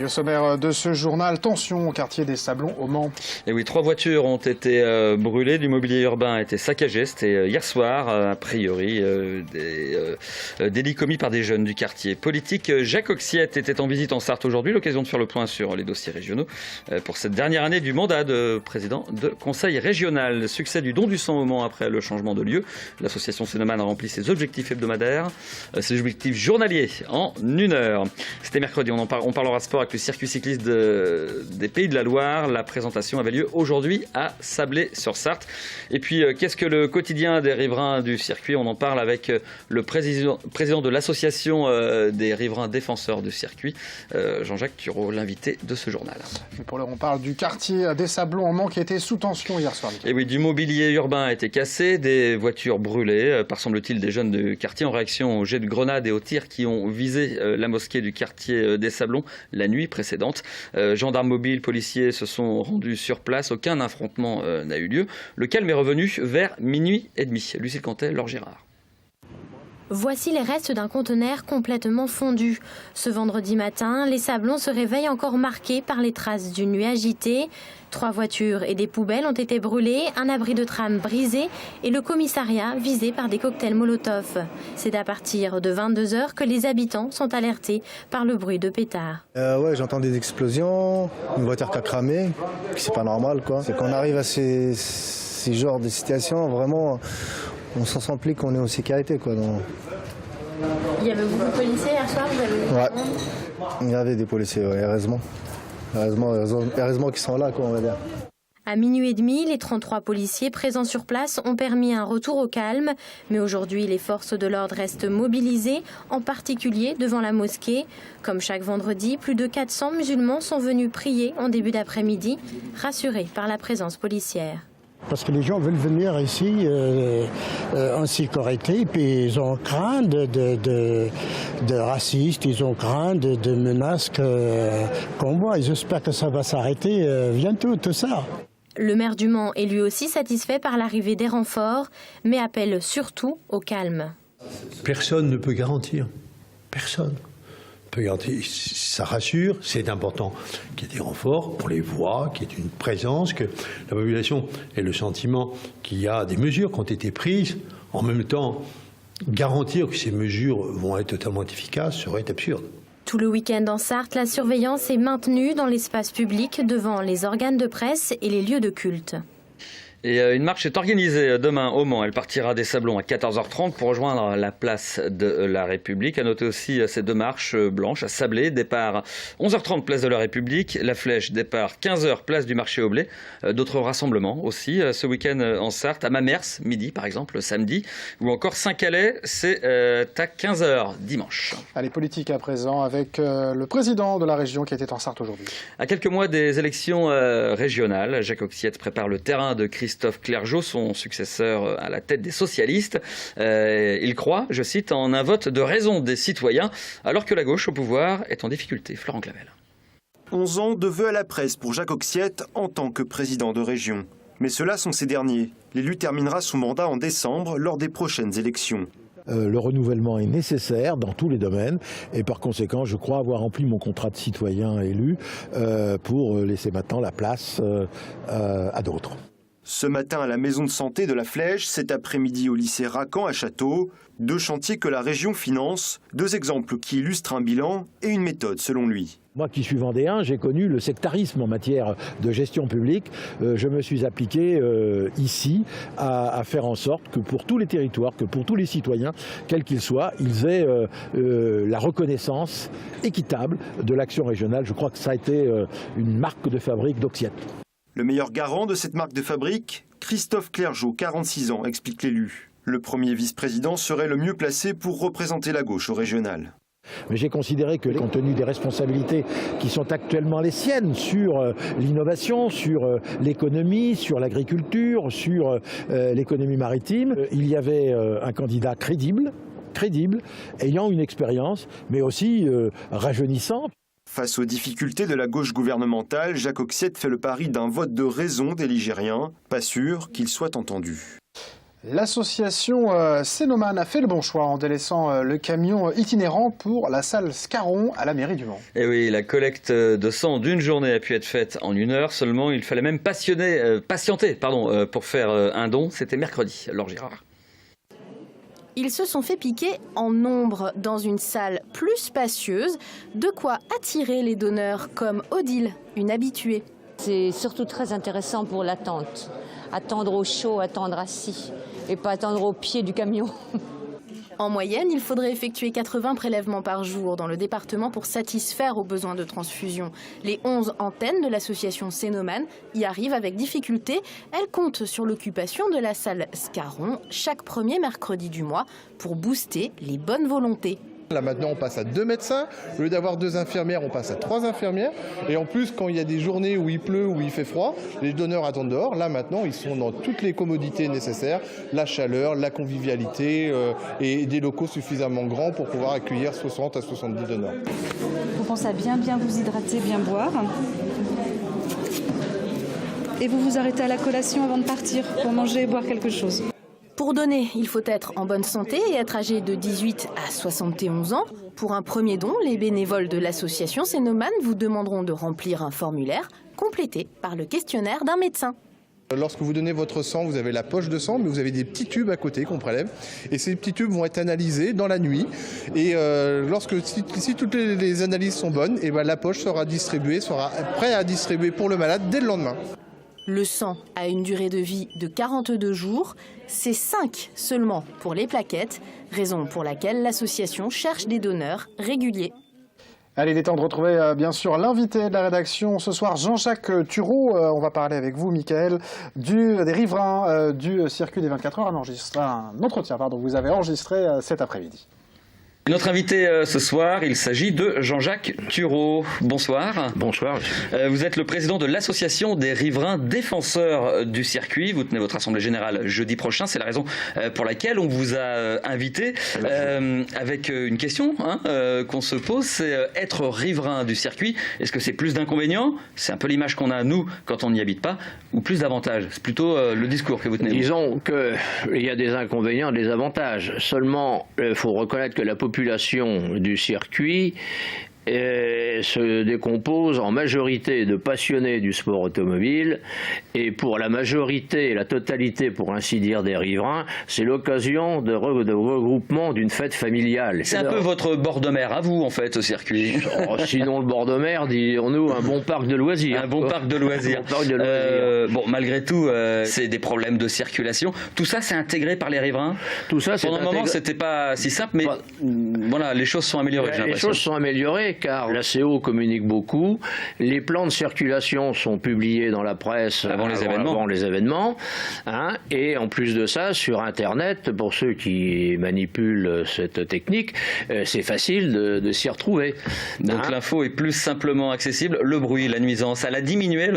Et au sommaire de ce journal, tension au quartier des Sablons au Mans. Et oui, 3 voitures ont été brûlées, du mobilier urbain a été saccagé. C'était hier soir, a priori, des délits commis par des jeunes du quartier. Politique, Jacques Oxiette était en visite en Sarthe aujourd'hui, l'occasion de faire le point sur les dossiers régionaux pour cette dernière année du mandat de président de conseil régional. Succès du don du sang au Mans après le changement de lieu. L'association Cénomane a rempli ses objectifs hebdomadaires, ses objectifs journaliers en 1 heure. C'était mercredi, on parlera sport avec le circuit cycliste des Pays de la Loire. La présentation avait lieu aujourd'hui à Sablé-sur-Sarthe. Et puis, qu'est-ce que le quotidien des riverains du circuit? On en parle avec le président de l'association des riverains défenseurs du circuit, Jean-Jacques Thureau, l'invité de ce journal. Et pour l'heure, on parle du quartier des Sablons au Mans qui était sous tension hier soir. Et oui, du mobilier urbain a été cassé, des voitures brûlées, par semble-t-il des jeunes du quartier en réaction aux jets de grenades et aux tirs qui ont visé la mosquée du quartier des Sablons la nuit précédente. Gendarmes mobiles, policiers se sont rendus sur place. Aucun affrontement n'a eu lieu. Le calme est revenu vers 00h30. Lucille Cantet, Laure Gérard. Voici les restes d'un conteneur complètement fondu. Ce vendredi matin, les Sablons se réveillent encore marqués par les traces d'une nuit agitée. 3 voitures et des poubelles ont été brûlées, un abri de tram brisé et le commissariat visé par des cocktails Molotov. C'est à partir de 22h que les habitants sont alertés par le bruit de pétards. Ouais, j'entends des explosions, une voiture qui a cramé, c'est pas normal quoi. C'est qu'on arrive à ces genres de situations, vraiment, on s'en sent plus qu'on est en sécurité quoi. Donc... Il y avait beaucoup de policiers hier soir, vous avez vu? Ouais, il y avait des policiers, ouais, heureusement. Heureusement qu'ils sont là, quoi, on va dire. À 00h30, les 33 policiers présents sur place ont permis un retour au calme. Mais aujourd'hui, les forces de l'ordre restent mobilisées, en particulier devant la mosquée. Comme chaque vendredi, plus de 400 musulmans sont venus prier en début d'après-midi, rassurés par la présence policière. Parce que les gens veulent venir ici en sécurité, puis ils ont craint de racistes, ils ont craint de menaces qu'on voit. Ils espèrent que ça va s'arrêter bientôt, tout ça. Le maire du Mans est lui aussi satisfait par l'arrivée des renforts, mais appelle surtout au calme. Personne ne peut garantir. Personne. Ça rassure, c'est important qu'il y ait des renforts, qu'on les voit, qu'il y ait une présence, que la population ait le sentiment qu'il y a des mesures qui ont été prises. En même temps, garantir que ces mesures vont être totalement efficaces serait absurde. Tout le week-end en Sarthe, la surveillance est maintenue dans l'espace public devant les organes de presse et les lieux de culte. Et une marche est organisée demain au Mans. Elle partira des Sablons à 14h30 pour rejoindre la place de la République. À noter aussi ces 2 marches blanches à Sablé. Départ 11h30 place de la République. La Flèche, départ 15h place du marché au blé. D'autres rassemblements aussi ce week-end en Sarthe. À Mamers, midi par exemple, samedi. Ou encore Saint-Calais, c'est à 15h dimanche. Allez, politique à présent avec le président de la région qui était en Sarthe aujourd'hui. À quelques mois des élections régionales, Jacques Oxiette prépare le terrain de Christophe Clergeau, son successeur à la tête des socialistes. Il croit, je cite, en un vote de raison des citoyens, alors que la gauche au pouvoir est en difficulté. Florent Clavel. 11 ans de vœux à la presse pour Jacques Oxiette en tant que président de région. Mais ceux-là sont ses derniers. L'élu terminera son mandat en décembre lors des prochaines élections. Le renouvellement est nécessaire dans tous les domaines et par conséquent, je crois avoir rempli mon contrat de citoyen élu pour laisser maintenant la place à d'autres. Ce matin à la maison de santé de la Flèche, cet après-midi au lycée Racan à Château, 2 chantiers que la région finance, 2 exemples qui illustrent un bilan et une méthode selon lui. Moi qui suis vendéen, j'ai connu le sectarisme en matière de gestion publique. Je me suis appliqué ici à faire en sorte que pour tous les territoires, que pour tous les citoyens, quels qu'ils soient, ils aient la reconnaissance équitable de l'action régionale. Je crois que ça a été une marque de fabrique d'Oxiette. Le meilleur garant de cette marque de fabrique, Christophe Clergeau, 46 ans, explique l'élu. Le premier vice-président serait le mieux placé pour représenter la gauche au régional. Mais j'ai considéré que, compte tenu des responsabilités qui sont actuellement les siennes sur l'innovation, sur l'économie, sur l'agriculture, sur l'économie maritime, il y avait un candidat crédible, ayant une expérience, mais aussi rajeunissant. Face aux difficultés de la gauche gouvernementale, Jacques Oxiette fait le pari d'un vote de raison des Ligériens, pas sûr qu'il soit entendu. L'association Cénomane a fait le bon choix en délaissant le camion itinérant pour la salle Scarron à la mairie du Mans. Et oui, la collecte de sang d'une journée a pu être faite en 1 heure seulement. Il fallait même patienter pour faire un don. C'était mercredi. Laure Girard. Ils se sont fait piquer en nombre dans une salle plus spacieuse, de quoi attirer les donneurs comme Odile, une habituée. C'est surtout très intéressant pour l'attente. Attendre au chaud, attendre assis et pas attendre au pied du camion. En moyenne, il faudrait effectuer 80 prélèvements par jour dans le département pour satisfaire aux besoins de transfusion. Les 11 antennes de l'association Cénomane y arrivent avec difficulté. Elles comptent sur l'occupation de la salle Scarron chaque premier mercredi du mois pour booster les bonnes volontés. Là maintenant on passe à 2 médecins, au lieu d'avoir 2 infirmières on passe à 3 infirmières et en plus quand il y a des journées où il pleut, où il fait froid, les donneurs attendent dehors, là maintenant ils sont dans toutes les commodités nécessaires, la chaleur, la convivialité et des locaux suffisamment grands pour pouvoir accueillir 60 à 70 donneurs. Vous pensez à bien vous hydrater, bien boire et vous vous arrêtez à la collation avant de partir pour manger et boire quelque chose. Pour donner, il faut être en bonne santé et être âgé de 18 à 71 ans. Pour un premier don, les bénévoles de l'association Cénomane vous demanderont de remplir un formulaire complété par le questionnaire d'un médecin. Lorsque vous donnez votre sang, vous avez la poche de sang, mais vous avez des petits tubes à côté qu'on prélève. Et ces petits tubes vont être analysés dans la nuit. Et si toutes les analyses sont bonnes, et ben la poche sera prête à distribuer pour le malade dès le lendemain. Le sang a une durée de vie de 42 jours, c'est 5 seulement pour les plaquettes, raison pour laquelle l'association cherche des donneurs réguliers. Allez, il est temps de retrouver bien sûr l'invité de la rédaction ce soir, Jean-Jacques Thureau. On va parler avec vous, Michael, des riverains du circuit des 24 heures, un entretien que vous avez enregistré cet après-midi. Notre invité ce soir, il s'agit de Jean-Jacques Thureau. Bonsoir. Bonsoir. Vous êtes le président de l'association des riverains défenseurs du circuit. Vous tenez votre assemblée générale jeudi prochain. C'est la raison pour laquelle on vous a invité. Avec une question qu'on se pose, c'est être riverain du circuit. Est-ce que c'est plus d'inconvénients? C'est un peu l'image qu'on a, nous, quand on n'y habite pas, ou plus d'avantages? C'est plutôt le discours que vous tenez. Disons qu'il y a des inconvénients, des avantages. Seulement, il faut reconnaître que la population du circuit se décompose en majorité de passionnés du sport automobile et pour la majorité, la totalité pour ainsi dire des riverains, c'est l'occasion de regroupement d'une fête familiale. C'est un peu votre bord de mer à vous en fait au circuit. Sinon le bord de mer, disons-nous, un bon parc de loisirs. Un bon parc de loisirs. Bon, malgré tout, c'est des problèmes de circulation. Tout ça, c'est intégré par les riverains. Tout ça, c'est pendant un moment, c'était pas si simple, mais voilà, les choses sont améliorées. Les choses sont améliorées car la CO communique beaucoup. Les plans de circulation sont publiés dans la presse avant les événements. Et en plus de ça, sur Internet, pour ceux qui manipulent cette technique, c'est facile de s'y retrouver. Donc l'info est plus simplement accessible. Le bruit, la nuisance, elle a diminué.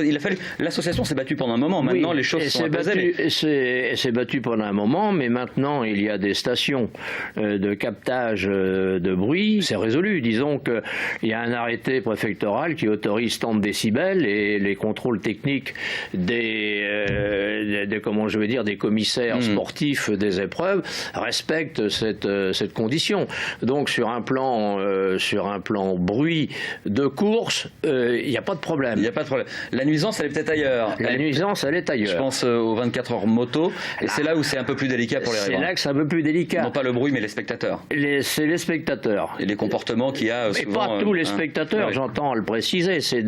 L'association s'est battue pendant un moment. Maintenant, les choses sont apaisées. Elle s'est battue pendant un moment, mais maintenant, il y a des stations de captage de bruit. C'est résolu. Disons qu'il y a un arrêté préfectoral qui autorise tant de décibels et les contrôles techniques des commissaires sportifs des épreuves respectent cette condition. Donc sur un plan bruit de course, il n'y a pas de problème. Il n'y a pas de problème. La nuisance, elle est peut-être ailleurs. La nuisance, elle est ailleurs. Je pense aux 24 heures moto, et c'est là où c'est un peu plus délicat pour les riverains. C'est là que c'est un peu plus délicat. Non pas le bruit, mais les spectateurs. C'est les spectateurs. Et les comportements qu'il y a souvent. Mais pas tous les spectateurs, j'entends le préciser. C'est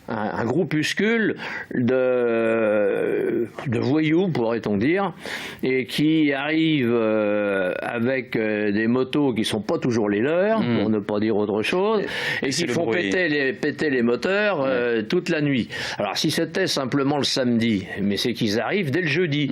un groupuscule de voyous, pourrait-on dire, et qui arrivent avec des motos qui sont pas toujours les leurs, pour ne pas dire autre chose, et qui font péter les moteurs toute la nuit. Alors si c'était simplement le samedi, mais c'est qu'ils arrivent dès le jeudi.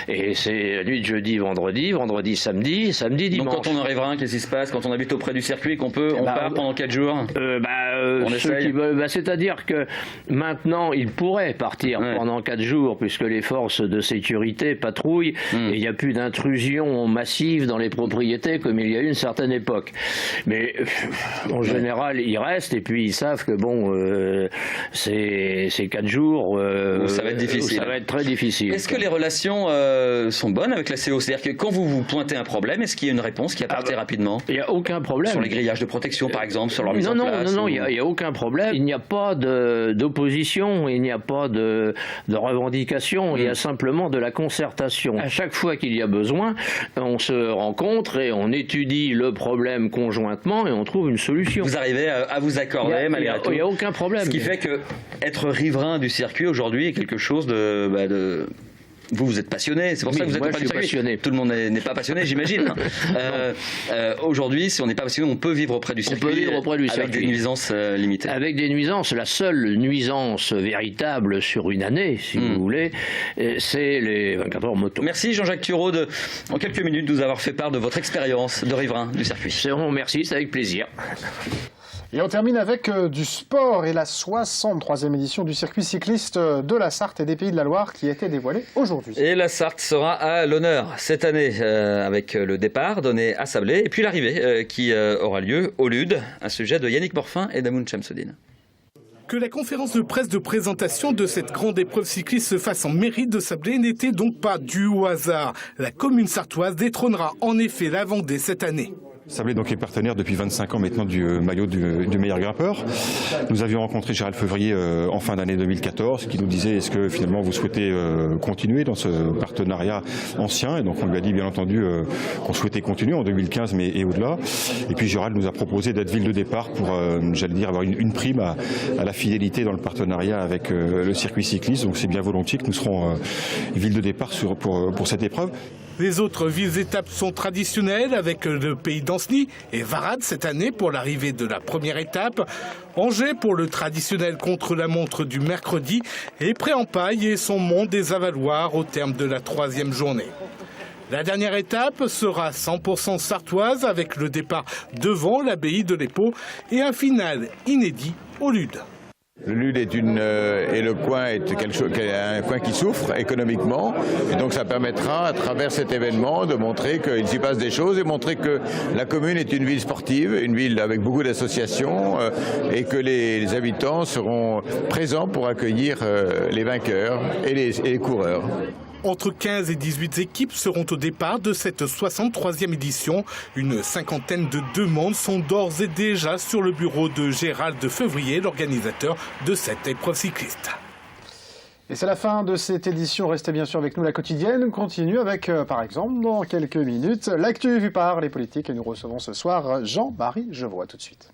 Et c'est la nuit de jeudi, vendredi, samedi, dimanche. Donc quand on arrivera, qu'est-ce qui se passe quand on habite auprès du circuit, qu'on part pendant 4 jours jours. On essaye. C'est-à-dire que maintenant, ils pourraient partir pendant 4 jours, puisque les forces de sécurité patrouillent, et il n'y a plus d'intrusion massive dans les propriétés comme il y a eu une certaine époque. Mais en général, ils restent, et puis ils savent que c'est 4 jours. Ça va être difficile. Ça va être très difficile. Est-ce que les relations sont bonnes avec la CO? C'est-à-dire que quand vous pointez un problème, est-ce qu'il y a une réponse qui apparaît rapidement? Il n'y a aucun problème. Sur les grillages de protection, par exemple, sur leur mise en place? Non, il n'y a aucun problème. Il n'y a pas d'opposition, il n'y a pas de revendication, il y a simplement de la concertation. À chaque fois qu'il y a besoin, on se rencontre et on étudie le problème conjointement et on trouve une solution. Vous arrivez à vous accorder malgré tout? Il n'y a aucun problème. Ce qui fait que être riverain du circuit aujourd'hui est quelque chose de... Vous êtes passionné, c'est pour ça que vous êtes pas passionné. Tout le monde n'est pas passionné, j'imagine. Aujourd'hui, si on n'est pas passionné, on peut vivre auprès du circuit. On peut vivre auprès du circuit. Avec des nuisances limitées. Avec des nuisances, la seule nuisance véritable sur une année, si vous voulez, c'est les 24 heures moto. Merci Jean-Jacques Thureau en quelques minutes, de nous avoir fait part de votre expérience de riverain du circuit. C'est bon, merci, c'est avec plaisir. Et on termine avec du sport et la 63e édition du circuit cycliste de la Sarthe et des Pays de la Loire qui a été dévoilée aujourd'hui. Et la Sarthe sera à l'honneur cette année avec le départ donné à Sablé et puis l'arrivée qui aura lieu au Lude, un sujet de Yannick Morfin et Damoun Chamsoudine. Que la conférence de presse de présentation de cette grande épreuve cycliste se fasse en mairie de Sablé n'était donc pas dû au hasard. La commune sartoise détrônera en effet la Vendée cette année. Sablé donc est partenaire depuis 25 ans maintenant du maillot du meilleur grimpeur. Nous avions rencontré Gérald Fevrier en fin d'année 2014 qui nous disait est-ce que finalement vous souhaitez continuer dans ce partenariat ancien, et donc on lui a dit bien entendu qu'on souhaitait continuer en 2015 et au-delà. Et puis Gérald nous a proposé d'être ville de départ pour j'allais dire avoir une prime à la fidélité dans le partenariat avec le circuit cycliste. Donc c'est bien volontiers que nous serons ville de départ pour cette épreuve. Les autres villes étapes sont traditionnelles avec le pays d'Anceny et Varade cette année pour l'arrivée de la première étape. Angers pour le traditionnel contre-la-montre du mercredi et Pré-en-Paille et son mont des Avaloirs au terme de la 3e journée. La dernière étape sera 100% sartoise avec le départ devant l'abbaye de l'Épau et un final inédit au Lude. Le Lude et le coin est un coin qui souffre économiquement, et donc ça permettra à travers cet événement de montrer qu'il s'y passe des choses et montrer que la commune est une ville sportive, une ville avec beaucoup d'associations et que les habitants seront présents pour accueillir les vainqueurs et les coureurs. Entre 15 et 18 équipes seront au départ de cette 63e édition. Une cinquantaine de demandes sont d'ores et déjà sur le bureau de Gérald Fevrier, l'organisateur de cette épreuve cycliste. Et c'est la fin de cette édition. Restez bien sûr avec nous, la quotidienne continue avec, par exemple, dans quelques minutes, l'actu vue par les politiques. Et nous recevons ce soir Jean-Marie Gevoix. Tout de suite.